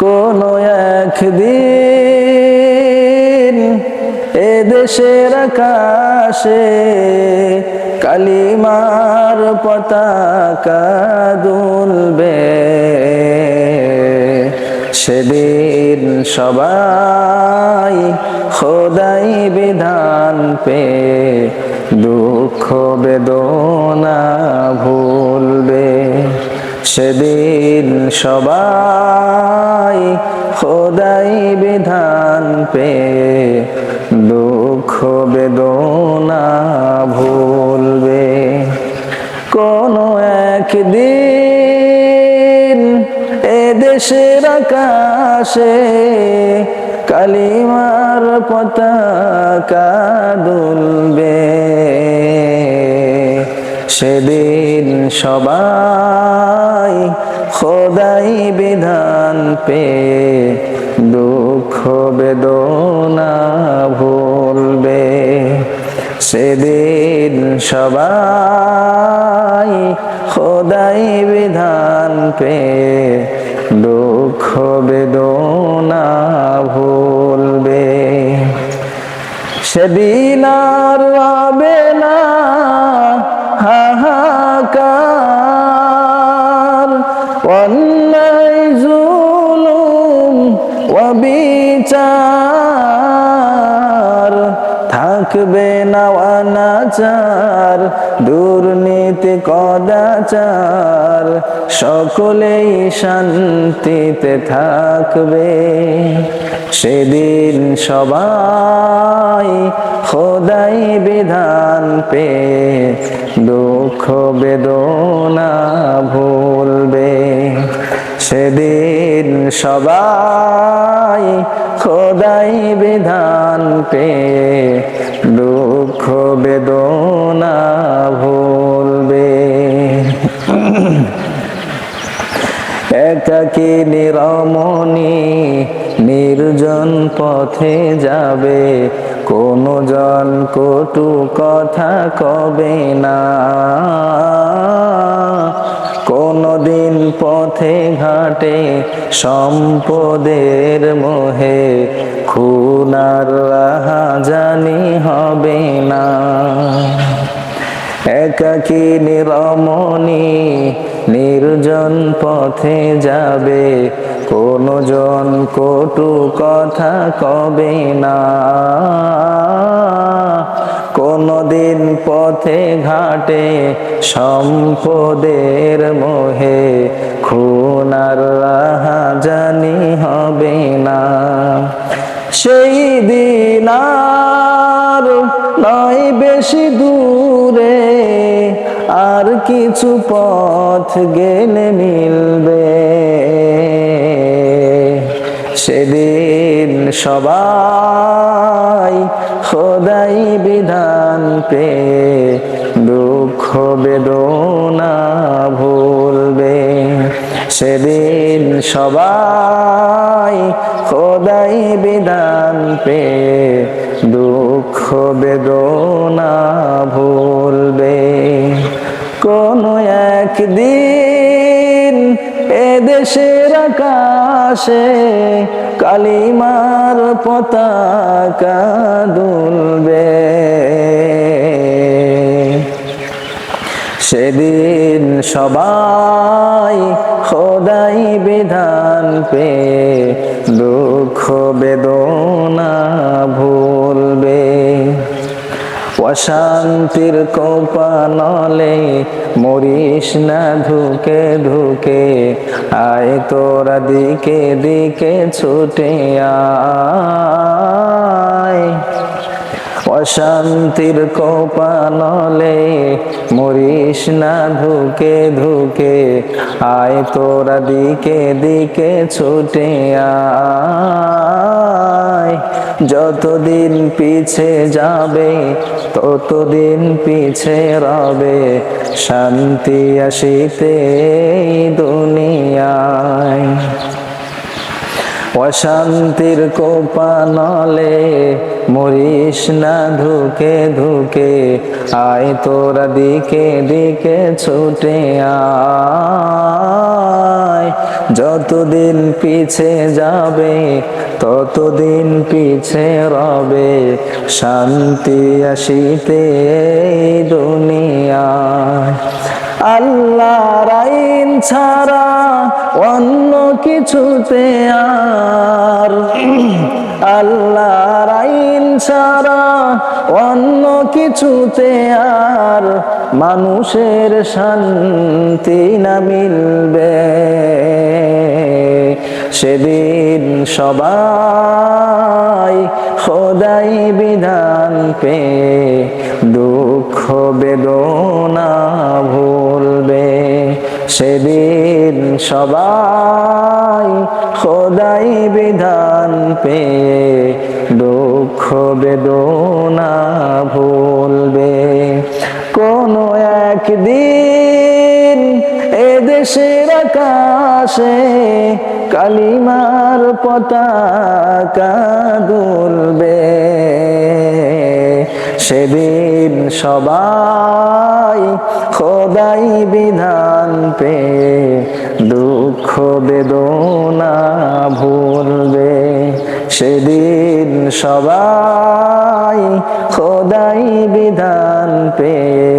কোনো একদিন এদেশের আকাশে কালিমার পতাকা দুলবে, সেদিন সবাই খোদাই বিধান পে দুঃখ বেদনা ভুলবে। সেদিন সবাই খোদাই বিধান পে দুঃখ বেদনা ভুলবে। কোনো একদিন এদেশের আকাশে কালিমার পতাকা দুলবে, সেদিন সবাই খোদাই বিধান পে দুঃখ বেদনা ভুলবে। সেদিন সবাই খোদাই বিধান পে দুঃখ বেদনা ভুলবে। সেদিন আর রবে না হাহাকার, অন্যায় জুলুম অবিচার, থাকবে না অনাচার দুর্নীতি কদাচার, সকলেই শান্তিতে থাকবে। সেদিন সবাই খোদাই বিধান পে দুঃখ বেদনা ভুলবে। সেদিন সবাই খোদাই বিধান পে দুঃখ বেদনা ভুলবে। একাকী নিরমণি নির্জন পথে যাবে, কোনো জন কটু কথা কবে না। কোনদিন পথে ঘাটে সম্পদের মোহে খুন আর রাহাজানি হবে না। একাকী নিরমণি নির্জন পথে যাবে, কোনো জন কটু কথা কবে না। কোনদিন পথে ঘাটে সম্পদের মোহে খুন আর রাহাজানি হবে না। সেই দিন আর নয় বেশি দূরে, আর কিছু পথ গেলে মিলবে। সেদিন সবাই খোদাই বিধান পে দুঃখ বেদনা ভুলবে। সেদিন সবাই খোদাই বিধান পে দুঃখ বেদনা ভুলবে। কোনো একদিন এদেশের আকাশে কালিমার পতাকা দুলবে, সেদিন সবাই খোদাই বিধান পে দুঃখ বেদনা ভুলবে। অশান্তির কোপানলে মরিস না ধুকে ধুকে, আয় তোরা দিকে দিকে ছুটে আয়। অশান্তির কোপানলে মরিস না ধুকে ধুকে, আয় তোরা দিকে দিকে ছুটে আয়। যতদিন পিছে যাবে ততদিন পিছে রবে, শান্তি আসিতে দুনিয়ায়। অশান্তির কোপানলে মরিস না ধুকে ধুকে, আয় তোরা দিকে দিকে ছুটে আয়। সময় যতদিন পিছে যাবে ততদিন পিছে রবে শান্তি আসিতে এই দুনিয়ায়। আল্লাহর আইন ছাড়া অন্য কিছুতে আর আল্লাহর আইন ছাড়া অন্য কিছুতে আর মানুষের শান্তি না মিলবে। সেদিন সবাই খোদাই বিধান পেয়ে দুঃখ বেদনা ভুলবে। সেদিন সবাই খোদাই বিধান পেয়ে দুঃখ বেদনা ভুলবে। কোনো একদিন এদেশের আকাশে কালিমার পতাকা দুলবে। সেদিন সবাই খোদাই বিধান পেয়ে দুঃখ বেদনা ভুলবে। সেদিন সবাই খোদাই বিধান পেয়ে